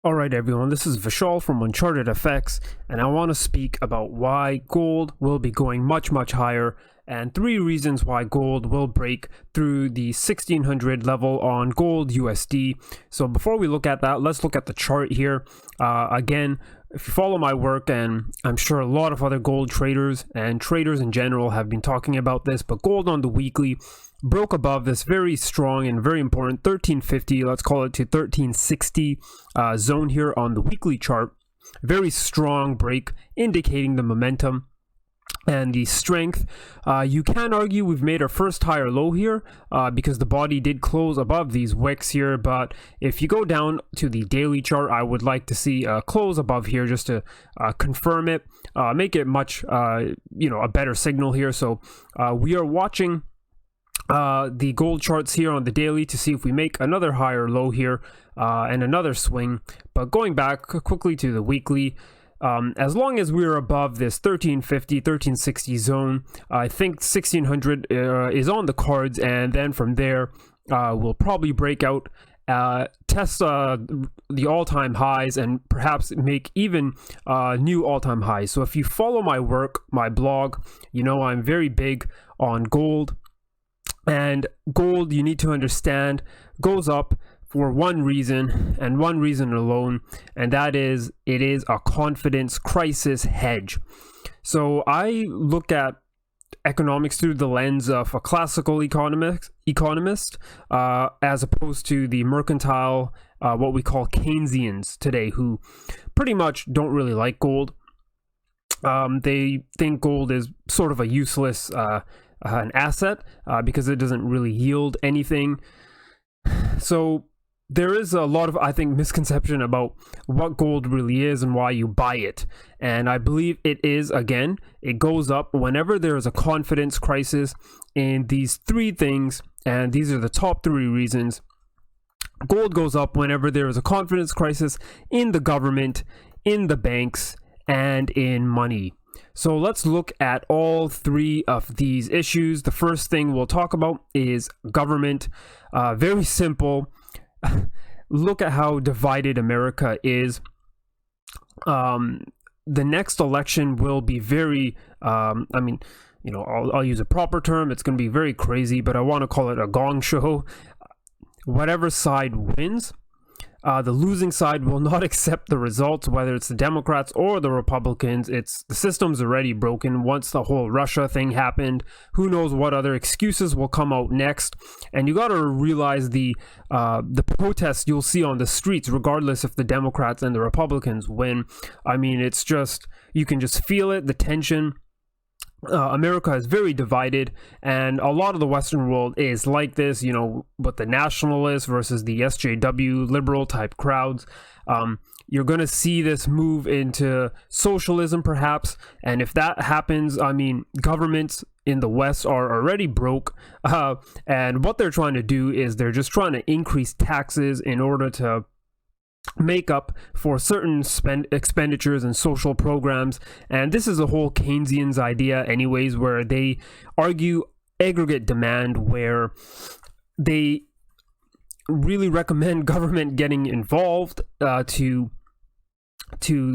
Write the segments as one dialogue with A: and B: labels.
A: Alright everyone, this is Vishal from Uncharted FX, and I want to speak about why gold will be going much higher, and 3 reasons why gold will break through the 1600 level on gold USD. So before we look at that, let's look at the chart here. Again, if you follow my work, and I'm sure a lot of other gold traders and traders in general have been talking about this, but gold on the weekly broke above this very strong and very important 1350, let's call it to 1360 zone here on the weekly chart. Very strong break, indicating the momentum and the strength. You can argue we've made our first higher low here because the body did close above these wicks here, but if you go down to the daily chart, I would like to see a close above here just to confirm it, make it much a better signal here. So we are watching the gold charts here on the daily to see if we make another higher low here and another swing. But going back quickly to the weekly, as long as we're above this 1350 1360 zone, I think 1600 is on the cards, and then from there we'll probably break out, test the all-time highs, and perhaps make even new all-time highs. So if you follow my work, my blog, you know I'm very big on gold. And gold, you need to understand, goes up for one reason and one reason alone, and that is it is a confidence crisis hedge. So I look at economics through the lens of a classical economist as opposed to the mercantile, what we call Keynesians today, who pretty much don't really like gold. They think gold is sort of a useless an asset because it doesn't really yield anything. So there is a lot of, I think, misconception about what gold really is and why you buy it. And I believe it is, again, it goes up whenever there is a confidence crisis in these 3 things, and these are the top 3 reasons. Gold goes up whenever there is a confidence crisis in the government, in the banks, and in money. So let's look at all 3 of these issues. The first thing we'll talk about is government. Very simple. Look at how divided America is. The next election will be very, I'll use a proper term. It's going to be very crazy, but I want to call it a gong show. Whatever side wins, the losing side will not accept the results, whether it's the Democrats or the Republicans. The system's already broken. Once the whole Russia thing happened, who knows what other excuses will come out next. And you got to realize the protests you'll see on the streets, regardless if the Democrats and the Republicans win. I mean, it's just, you can just feel it, the tension. America is very divided, and a lot of the Western world is like this, with the nationalists versus the SJW liberal type crowds. You're going to see this move into socialism perhaps, and if that happens, I mean, governments in the West are already broke, and what they're trying to do is they're just trying to increase taxes in order to make up for certain expenditures and social programs. And this is a whole Keynesian's idea anyways, where they argue aggregate demand, where they really recommend government getting involved to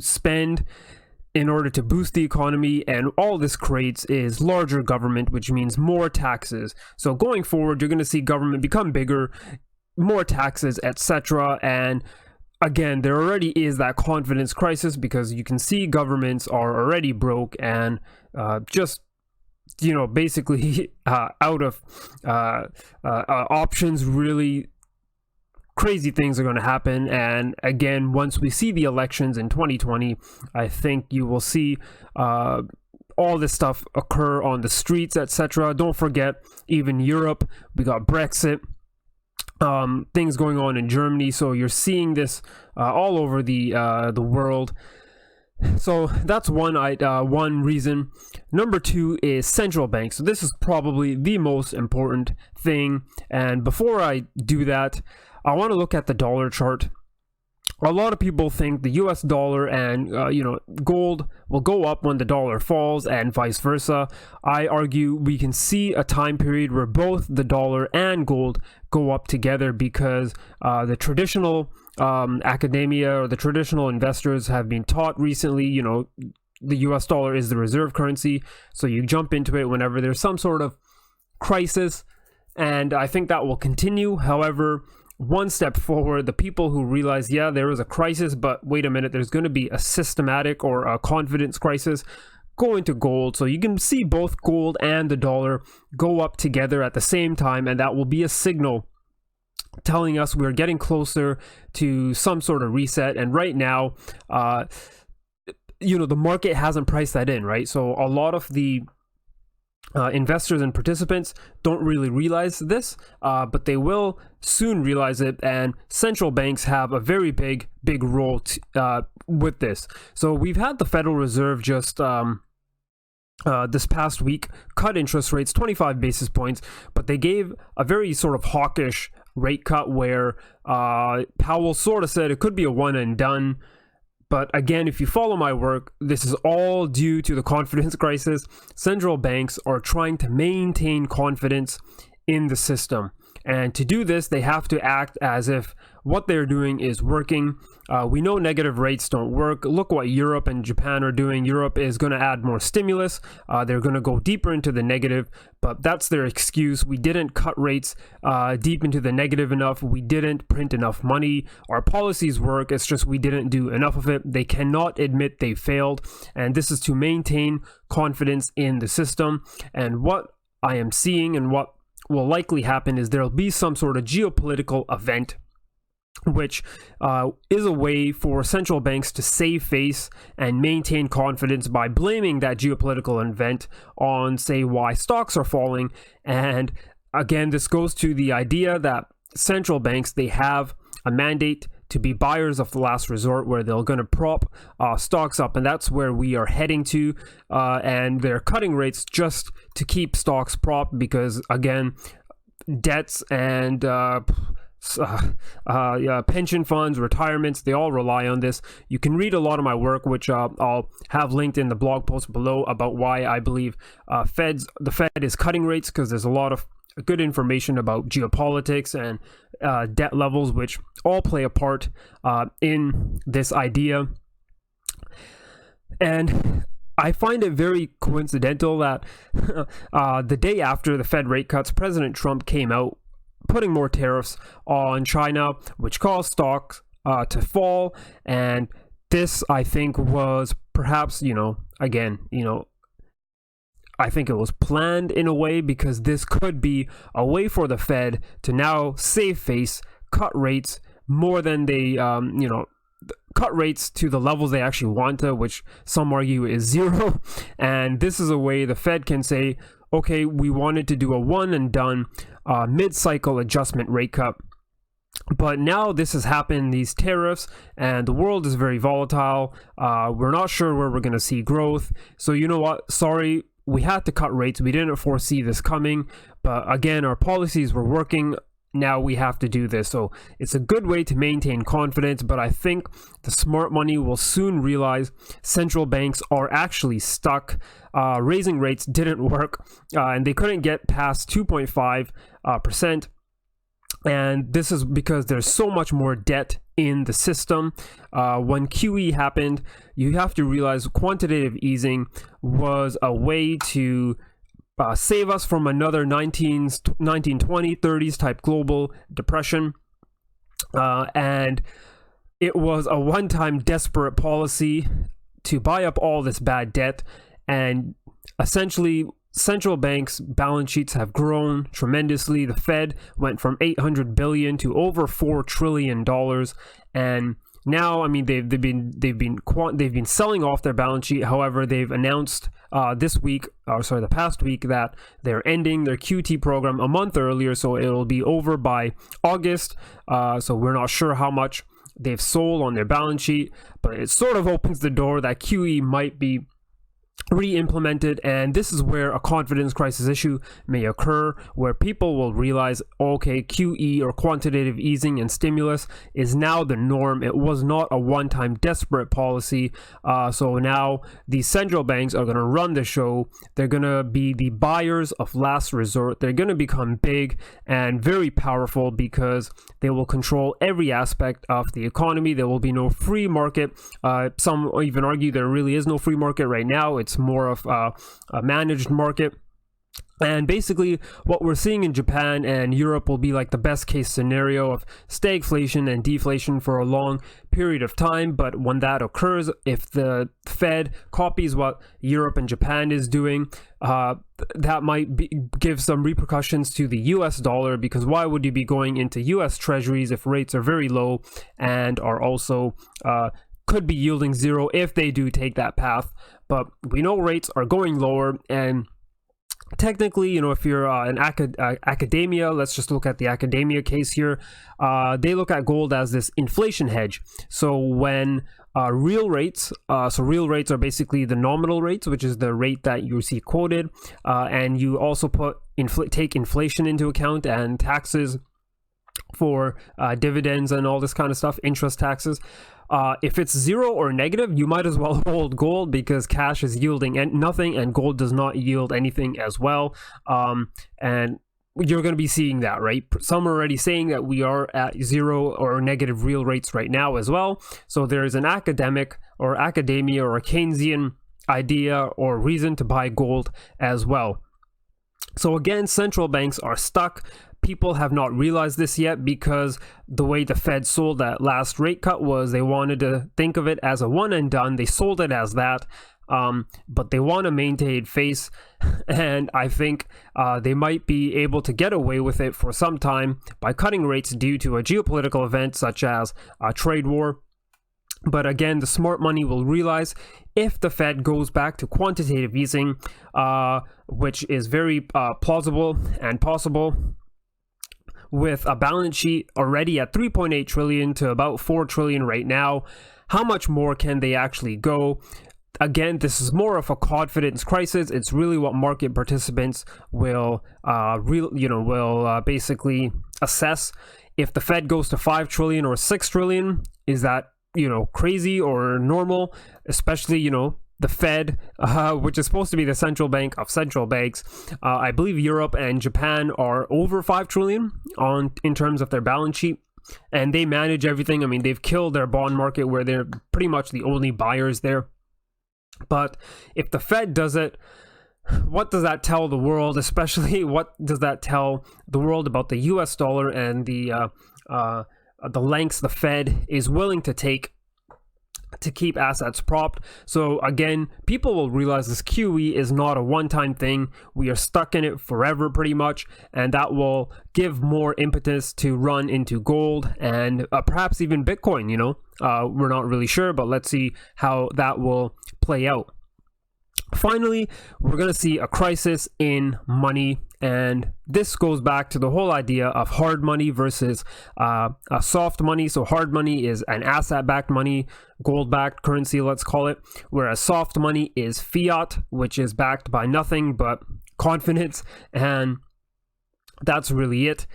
A: spend in order to boost the economy, and all this creates is larger government, which means more taxes. So going forward, you're going to see government become bigger, more taxes, etc. And again, there already is that confidence crisis because you can see governments are already broke and basically out of options. Really crazy things are going to happen. And again, once we see the elections in 2020, I think you will see all this stuff occur on the streets, etc. Don't forget, even Europe, we got Brexit. Things going on in Germany, so you're seeing this all over the world. So that's one reason. Number 2 is central banks. So this is probably the most important thing. And before I do that, I want to look at the dollar chart. A lot of people think the US dollar and gold will go up when the dollar falls, and vice versa. I argue we can see a time period where both the dollar and gold go up together because the traditional academia or the traditional investors have been taught recently, you know, the US dollar is the reserve currency, so you jump into it whenever there's some sort of crisis, and I think that will continue. However, one step forward, the people who realize, yeah, there is a crisis, but wait a minute, there's going to be a systematic or a confidence crisis, go into gold. So you can see both gold and the dollar go up together at the same time, and that will be a signal telling us we're getting closer to some sort of reset. And right now, you know, the market hasn't priced that in, right? So a lot of the investors and participants don't really realize this, but they will soon realize it, and central banks have a very big role with this. So we've had the Federal Reserve just this past week cut interest rates 25 basis points, but they gave a very sort of hawkish rate cut where Powell sort of said it could be a one and done. But again, if you follow my work, this is all due to the confidence crisis. Central banks are trying to maintain confidence in the system. And to do this, they have to act as if what they're doing is working. We know negative rates don't work. Look what Europe and Japan are doing. Europe is going to add more stimulus. They're going to go deeper into the negative, but that's their excuse. We didn't cut rates deep into the negative enough. We didn't print enough money. Our policies work. It's just we didn't do enough of it. They cannot admit they failed. And this is to maintain confidence in the system. And what I am seeing and what will likely happen is there'll be some sort of geopolitical event, which is a way for central banks to save face and maintain confidence by blaming that geopolitical event on, say, why stocks are falling. And again, this goes to the idea that central banks, they have a mandate to be buyers of the last resort, where they're going to prop stocks up, and that's where we are heading to. And they're cutting rates just to keep stocks propped because, again, debts and pension funds, retirements, they all rely on this. You can read a lot of my work, which I'll have linked in the blog post below, about why I believe the Fed is cutting rates, because there's a lot of good information about geopolitics and debt levels, which all play a part in this idea. And I find it very coincidental that the day after the Fed rate cuts, President Trump came out putting more tariffs on China, which caused stocks to fall. And this, I think, was perhaps, I think it was planned in a way, because this could be a way for the Fed to now save face, cut rates more than they, cut rates to the levels they actually want to, which some argue is zero. And this is a way the Fed can say, okay, we wanted to do a one and done mid-cycle adjustment rate cut, but now this has happened, these tariffs, and the world is very volatile. We're not sure where we're going to see growth. So you know what? Sorry, we had to cut rates. We didn't foresee this coming, but again, our policies were working. Now we have to do this. So it's a good way to maintain confidence, but I think the smart money will soon realize central banks are actually stuck. Raising rates didn't work, and they couldn't get past 2.5%. And this is because there's so much more debt in the system. When QE happened, you have to realize quantitative easing was a way to save us from another 1920s, 30s type global depression. And it was a one-time desperate policy to buy up all this bad debt. And essentially, central banks' balance sheets have grown tremendously. The Fed went from $800 billion to over $4 trillion. And now, I mean, they've been selling off their balance sheet. However, they've announced the past week, that they're ending their QT program a month earlier, so it'll be over by August. So we're not sure how much they've sold on their balance sheet, but it sort of opens the door that QE might be re-implemented, and this is where a confidence crisis issue may occur, where people will realize, okay, QE or quantitative easing and stimulus is now the norm. It was not a one-time desperate policy. So now the central banks are going to run the show. They're going to be the buyers of last resort. They're going to become big and very powerful because they will control every aspect of the economy. There will be no free market. Some even argue there really is no free market right now. It's more of a managed market. And basically what we're seeing in Japan and Europe will be like the best case scenario of stagflation and deflation for a long period of time. But when that occurs, if the Fed copies what Europe and Japan is doing, that might give some repercussions to the US dollar, because why would you be going into US treasuries if rates are very low and are also could be yielding zero if they do take that path? But we know rates are going lower, and technically, if you're an academia, let's just look at the academia case here. They look at gold as this inflation hedge. So when real rates, real rates are basically the nominal rates, which is the rate that you see quoted, and you also take inflation into account and taxes for dividends and all this kind of stuff, interest taxes. If it's zero or negative, you might as well hold gold, because cash is yielding nothing and gold does not yield anything as well. And you're going to be seeing that, right? Some are already saying that we are at zero or negative real rates right now as well. So there's an academia or a Keynesian idea or reason to buy gold as well. So again, central banks are stuck. People have not realized this yet, because the way the Fed sold that last rate cut was they wanted to think of it as a one and done. They sold it as that, but they want to maintain face, and I think they might be able to get away with it for some time by cutting rates due to a geopolitical event such as a trade war. But again, the smart money will realize if the Fed goes back to quantitative easing, which is very plausible and possible, with a balance sheet already at 3.8 trillion to about 4 trillion right now, how much more can they actually go? Again, this is more of a confidence crisis. It's really what market participants will basically assess. If the Fed goes to 5 trillion or 6 trillion, is that crazy or normal? Especially the Fed, which is supposed to be the central bank of central banks. I believe Europe and Japan are over 5 trillion in terms of their balance sheet, and they manage everything. I mean, they've killed their bond market, where they're pretty much the only buyers there. But if the Fed does it, what does that tell the world? Especially, what does that tell the world about the US dollar and the lengths the Fed is willing to take to keep assets propped? So again, people will realize this QE is not a one-time thing. We are stuck in it forever pretty much, and that will give more impetus to run into gold and perhaps even Bitcoin. We're not really sure, but let's see how that will play out. Finally, we're going to see a crisis in money, and this goes back to the whole idea of hard money versus soft money. So hard money is an asset-backed money, gold-backed currency, let's call it, whereas soft money is fiat, which is backed by nothing but confidence, and that's really it.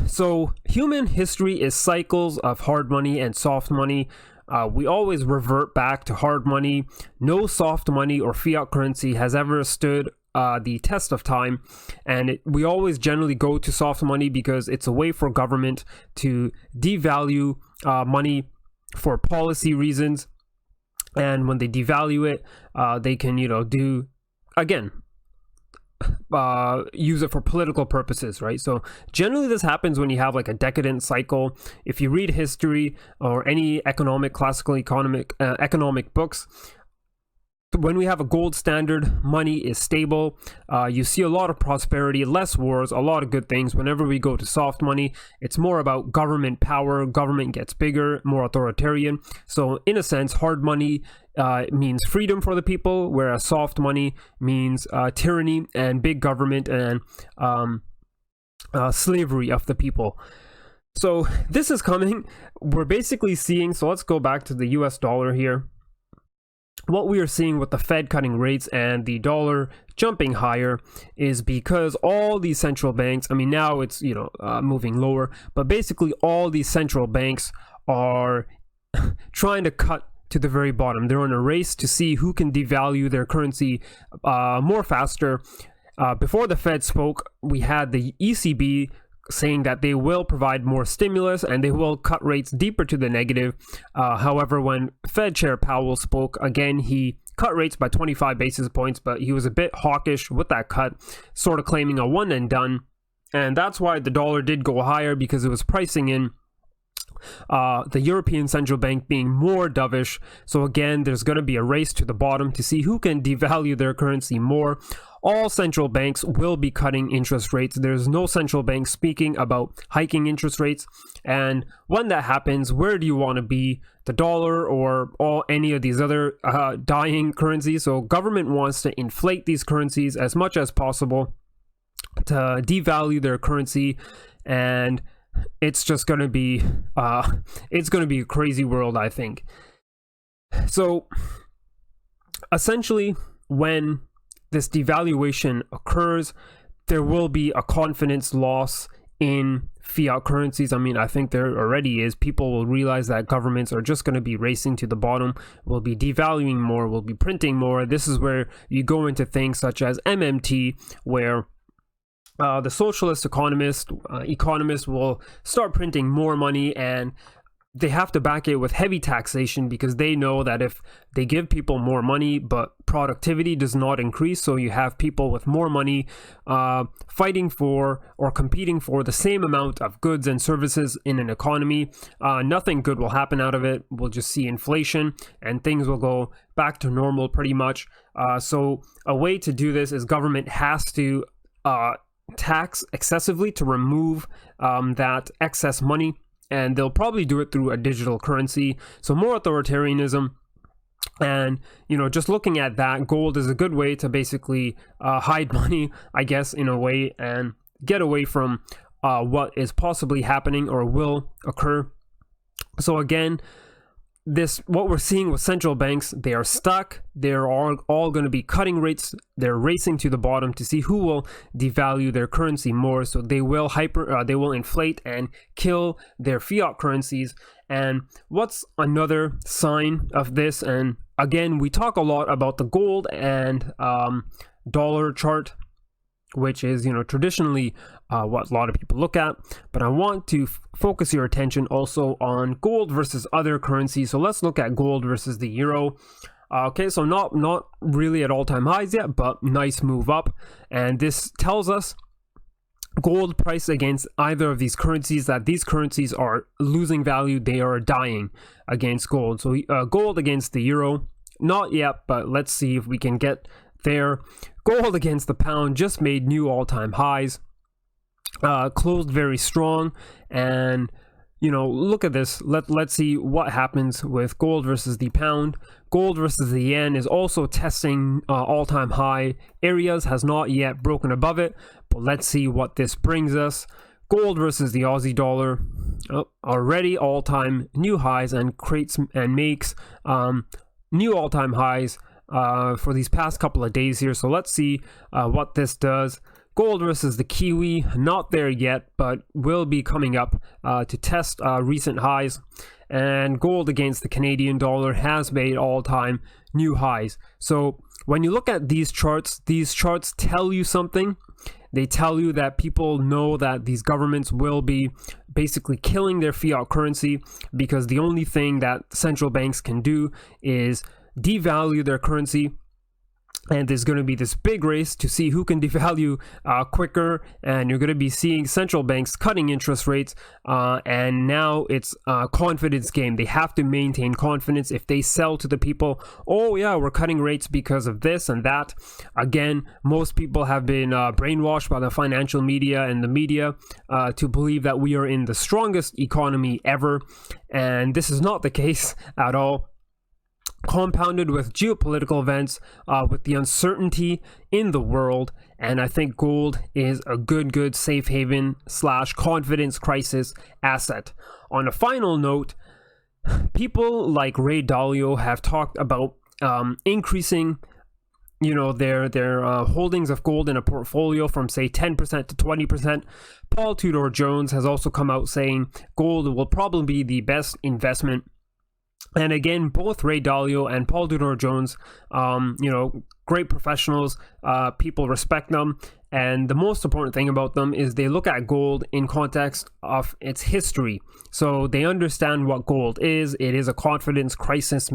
A: So human history is cycles of hard money and soft money. We always revert back to hard money. No soft money or fiat currency has ever stood the test of time, and we always generally go to soft money because it's a way for government to devalue money for policy reasons, and when they devalue it, they can do again use it for political purposes, right? So generally this happens when you have like a decadent cycle. If you read history or any classical economic books, when we have a gold standard, money is stable. You see a lot of prosperity, less wars, a lot of good things. Whenever we go to soft money, it's more about government power. Government gets bigger, more authoritarian. So in a sense, hard money means freedom for the people, whereas soft money means tyranny and big government and slavery of the people. So this is coming. We're basically seeing, so let's go back to the US dollar here. what we are seeing with the Fed cutting rates and the dollar jumping higher is because all these central banks, I mean, now it's, moving lower, but basically all these central banks are trying to cut to the very bottom. They're in a race to see who can devalue their currency more faster. Before the Fed spoke, we had the ECB saying that they will provide more stimulus and they will cut rates deeper to the negative. However, when Fed Chair Powell spoke, again, he cut rates by 25 basis points, but he was a bit hawkish with that cut, sort of claiming a one and done. And that's why the dollar did go higher, because it was pricing in the European Central Bank being more dovish. So again, there's going to be a race to the bottom to see who can devalue their currency more. All central banks will be cutting interest rates. There's no central bank speaking about hiking interest rates. And when that happens, where do you want to be? The dollar or any of these other dying currencies? So government wants to inflate these currencies as much as possible to devalue their currency, and it's just going to be a crazy world, I think. So essentially, when this devaluation occurs, there will be a confidence loss in fiat currencies. I mean, I think there already is. People will realize that governments are just going to be racing to the bottom, will be devaluing more, will be printing more. This is where you go into things such as MMT, where the socialist economists will start printing more money, and they have to back it with heavy taxation, because they know that if they give people more money but productivity does not increase, so you have people with more money fighting for or competing for the same amount of goods and services in an economy, nothing good will happen out of it. We'll just see inflation and things will go back to normal pretty much. So a way to do this is government has to tax excessively to remove that excess money, and they'll probably do it through a digital currency. So more authoritarianism. And just looking at that, gold is a good way to basically hide money, I guess, in a way, and get away from what is possibly happening or will occur. So again, what we're seeing with central banks, they are stuck. They're all going to be cutting rates. They're racing to the bottom to see who will devalue their currency more. So they will inflate and kill their fiat currencies. And what's another sign of this? And again, we talk a lot about the gold and dollar chart, which is traditionally what a lot of people look at, but I want to focus your attention also on gold versus other currencies. So let's look at gold versus the euro. Okay, so not really at all-time highs yet, but nice move up, and this tells us gold price against either of these currencies, that these currencies are losing value, they are dying against gold. So gold against the euro, not yet, but let's see if we can get there. Gold against the pound just made new all-time highs, closed very strong, and look at this. Let's see what happens with gold versus the pound. Gold versus the yen is also testing all-time high areas, has not yet broken above it, but let's see what this brings us. Gold versus the Aussie dollar, already all-time new highs, and creates and makes new all-time highs for these past couple of days here. So let's see what this does. Gold versus the Kiwi, not there yet, but will be coming up to test recent highs. And gold against the Canadian dollar has made all-time new highs. So when you look at these charts tell you something. They tell you that people know that these governments will be basically killing their fiat currency, because the only thing that central banks can do is devalue their currency. And there's going to be this big race to see who can devalue quicker, and you're going to be seeing central banks cutting interest rates, and now it's a confidence game. They have to maintain confidence. If they sell to the people, oh yeah, we're cutting rates because of this and that. Again, most people have been brainwashed by the financial media and the media to believe that we are in the strongest economy ever, and this is not the case at all. Compounded with geopolitical events, with the uncertainty in the world, and I think gold is a good safe haven / confidence crisis asset. On a final note, people like Ray Dalio have talked about increasing their holdings of gold in a portfolio from say 10% to 20%. Paul Tudor Jones has also come out saying gold will probably be the best investment. And again, both Ray Dalio and Paul Tudor Jones, great professionals, people respect them. And the most important thing about them is they look at gold in context of its history. So they understand what gold is. It is a confidence crisis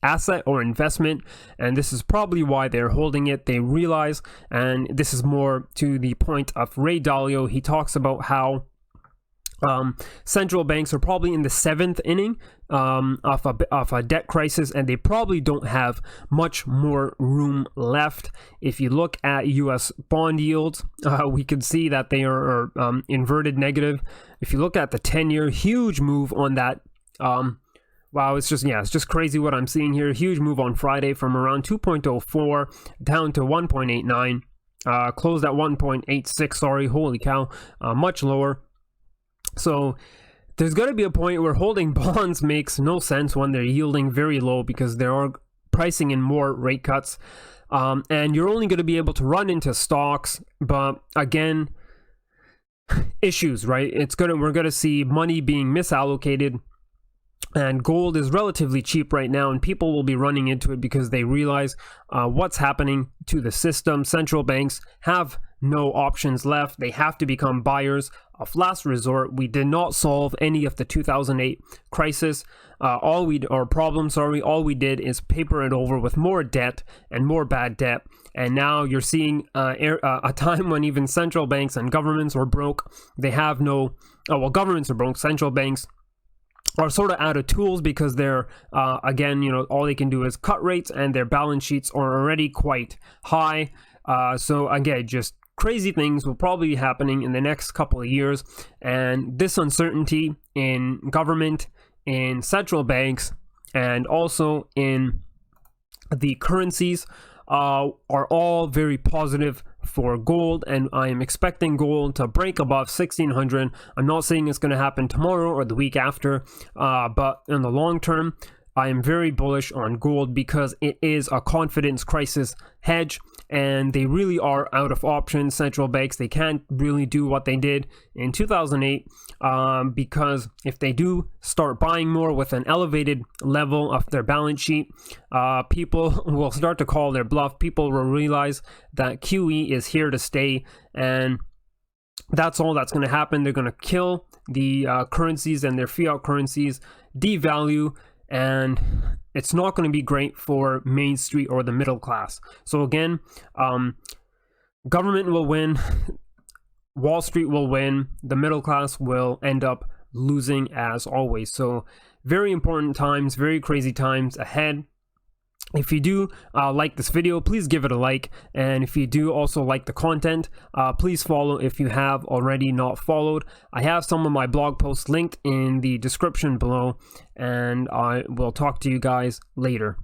A: asset or investment, and this is probably why they're holding it. They realize, and this is more to the point of Ray Dalio, he talks about how central banks are probably in the 7th inning of a debt crisis, and they probably don't have much more room left. If you look at US bond yields, we can see that they are inverted negative. If you look at the 10-year, huge move on that. Wow, it's just crazy what I'm seeing here. Huge move on Friday from around 2.04 down to 1.89. Closed at 1.86, sorry, holy cow, much lower. So there's going to be a point where holding bonds makes no sense when they're yielding very low, because they are pricing in more rate cuts. And you're only going to be able to run into stocks, but again, issues, right? We're going to see money being misallocated. And gold is relatively cheap right now, and people will be running into it because they realize what's happening to the system. Central banks have no options left. They have to become buyers of last resort. We did not solve any of the 2008 crisis. All we did is paper it over with more debt and more bad debt. And now you're seeing a time when even central banks and governments are broke. They have governments are broke. Central banks are sort of out of tools because they're, all they can do is cut rates, and their balance sheets are already quite high. So again, just crazy things will probably be happening in the next couple of years. And this uncertainty in government, in central banks, and also in the currencies are all very positive for gold, and I am expecting gold to break above 1600. I'm not saying it's going to happen tomorrow or the week after, but in the long term, I am very bullish on gold because it is a confidence crisis hedge, and they really are out of options. Central banks, they can't really do what they did in 2008 because if they do start buying more with an elevated level of their balance sheet, people will start to call their bluff. People will realize that QE is here to stay, and that's all that's going to happen. They're going to kill the currencies, and their fiat currencies devalue, and it's not going to be great for Main Street or the middle class. So again, government will win, Wall Street will win, the middle class will end up losing as always. So very important times, very crazy times ahead. If you do like this video, please give it a like, and if you do also like the content, please follow if you have already not followed. I have some of my blog posts linked in the description below, and I will talk to you guys later.